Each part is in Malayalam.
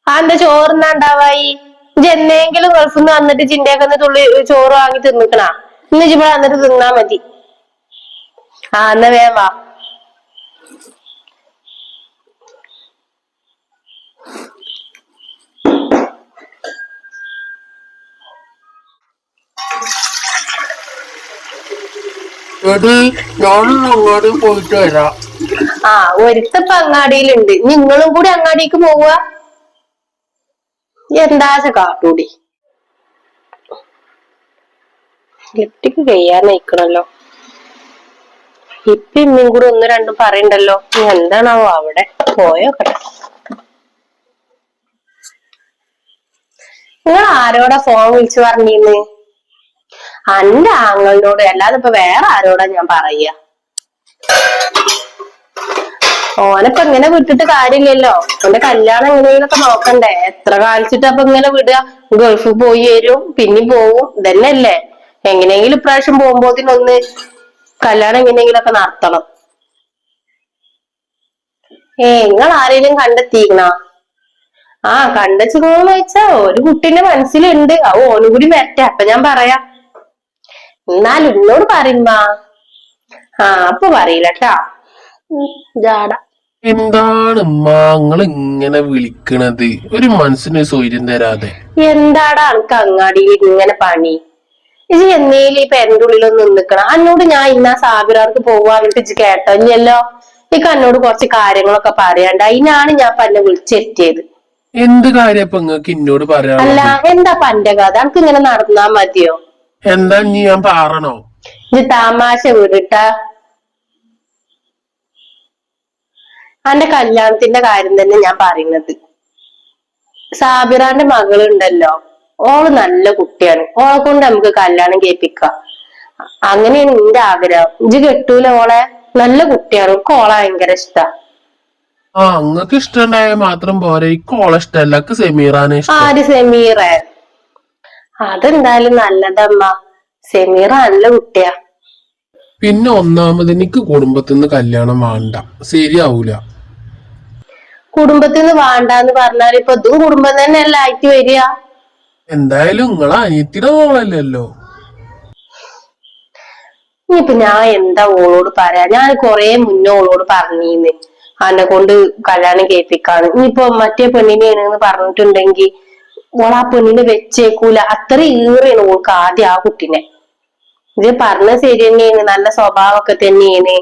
എന്താ ചോറിനാണ്ടാവായി എന്നെങ്കിലും ഗൾഫിൽ നിന്ന് വന്നിട്ട് ചിന്തയൊക്കെ ഒന്ന് തുള്ളി ചോറ് വാങ്ങി തിന്നിക്കണ ഇന്ന് ഇവിടെ വന്നിട്ട് തിന്നാ മതി. എന്നാ വേഗം വാ. അങ്ങാടി പോയിട്ട് വരാം. ഒരുത്തപ്പ അങ്ങാടിയിലുണ്ട്, നിങ്ങളും കൂടി അങ്ങാടിക്ക് പോവുക. എന്താ കാട്ടൂടി ലിപ്റ്റിക്ക് കഴിയാനയക്കണല്ലോ. ഇപ്പൊ ഇന്നും കൂടി ഒന്നും രണ്ടും പറയണ്ടല്ലോ. എന്താണാവോ അവിടെ പോയോക്കട്ടെ. നിങ്ങൾ ആരോടാ ഫോൺ വിളിച്ചു പറഞ്ഞിന്ന്? എന്റെ ആങ്ങളിനോട്, അല്ലാതെ ഇപ്പൊ വേറെ ആരോടാ ഞാൻ പറയാ? ഓനപ്പൊ ഇങ്ങനെ വിട്ടിട്ട് കാര്യമില്ലല്ലോ. ഓന്റെ കല്യാണം എങ്ങനെയൊക്കെ നോക്കണ്ടേ? എത്ര കാലിച്ചിട്ട് അപ്പൊ ഇങ്ങനെ വിടുക? ഗൾഫിൽ പോയി വരും പിന്നെയും പോവും, ഇതന്നെയല്ലേ. എങ്ങനെയെങ്കിലും ഇപ്രാവശ്യം പോകുമ്പോതിനൊന്ന് കല്യാണം എങ്ങനെയെങ്കിലൊക്കെ നടത്തണം. നിങ്ങൾ ആരെങ്കിലും കണ്ടെത്തിക്കണ? കണ്ടെച്ചിക്കണോന്ന് ചോദിച്ചാ ഒരു കുട്ടീന്റെ മനസ്സിലുണ്ട്. ഓനും കൂടി വരട്ടെ, അപ്പൊ ഞാൻ പറയാം. എന്നാലും എന്നോട് പറയുമ്മാ. അപ്പൊ പറയില്ലട്ടാ. ജാട. എന്താണ് നിങ്ങൾ ഇങ്ങനെ വിളിക്കണത്? ഒരു മനസ്സിന് സ്വൈര്യം തരാതെ. എന്താടാ അനക്ക് അങ്ങാടിയിൽ ഇങ്ങനെ പണി? ഇജ് എന്നേലും ഈ പെരന്റെ ഉള്ളിലൊന്നും നിക്കണം. എന്നോട് ഞാൻ ഇന്നാ സാബിറാർക്ക് പോവാന്നിട്ട് ഇജ് കേട്ടോ? ഇല്ലല്ലോ. ഇക്ക് എന്നോട് കുറച്ച് കാര്യങ്ങളൊക്കെ പറയാണ്ട് അതിനാണ് ഞാൻ എന്നെ വിളിച്ചെത്തിയത്. എന്ത് കാര്യം ഇപ്പൊ നിങ്ങക്ക് എന്നോട് പറയാ? അല്ല, എന്താ പന്റെ കഥ? അനക്ക് ഇങ്ങനെ നടന്നാ മതിയോ? എന്താ ഞാൻ പറയണോ? ഇത് തമാശ വിടിട്ടാ. അന്റെ കല്യാണത്തിന്റെ കാര്യം തന്നെ ഞാൻ പറയുന്നത്. സാബിറാന്റെ മകളുണ്ടല്ലോ, ഓള് നല്ല കുട്ടിയാണ്. ഓളെ കൊണ്ട് നമുക്ക് കല്യാണം കേൾപ്പിക്കാം. അങ്ങനെയാണ് നിന്റെ ആഗ്രഹം. ഇജ് കെട്ടൂല ഓളെ? നല്ല കുട്ടിയാണ്, ഓളെ ഭയങ്കര ഇഷ്ടാ. അങ്ങക്ക് ഇഷ്ടണ്ടായ മാത്രം പോരെ. ഓളെ ഇഷ്ടല്ല, സെമീറാനെ ഇഷ്ടം. ആര് സെമീറ? അതെന്തായാലും നല്ലതമ്മ. സെമീറ നല്ല കുട്ടിയാ. പിന്നെ ഒന്നാമത് എനിക്ക് കുടുംബത്തിന്ന് കല്യാണം വേണ്ട, ശരിയാവൂല. കുടുംബത്തിന്ന് വേണ്ടാന്ന് പറഞ്ഞാൽ ഇപ്പൊ ഇതും കുടുംബം തന്നെയല്ല ആയിട്ട് വരിക. എന്തായാലും നിങ്ങളെ അനിയത്തിയുടെ മോളല്ലല്ലോ. ഇനിയിപ്പൊ ഞാൻ എന്താ ഓളോട് പറയാ? ഞാൻ കൊറേ മുന്നേ ഓളോട് പറഞ്ഞീന്ന് അന്നെ കൊണ്ട് കല്യാണം കേൾപ്പിക്കാന്ന്. ഇനിയിപ്പോ മറ്റേ പെണ്ണിനെയാണെന്ന് പറഞ്ഞിട്ടുണ്ടെങ്കിൽ ഓൾ ആ പെണ്ണിനെ വെച്ചേക്കൂല. അത്ര ഈറയാണ് ഓൾക്ക് ആദ്യം ആ കുട്ടിനെ. ഇത് പറഞ്ഞ ശരി തന്നെയാണ്, നല്ല സ്വഭാവമൊക്കെ തന്നെയാണ്.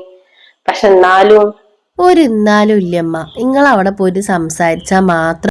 പക്ഷെ എന്നാലും ഇല്ലമ്മ, നിങ്ങൾ അവിടെ പോയിട്ട് സംസാരിച്ചാ മാത്രം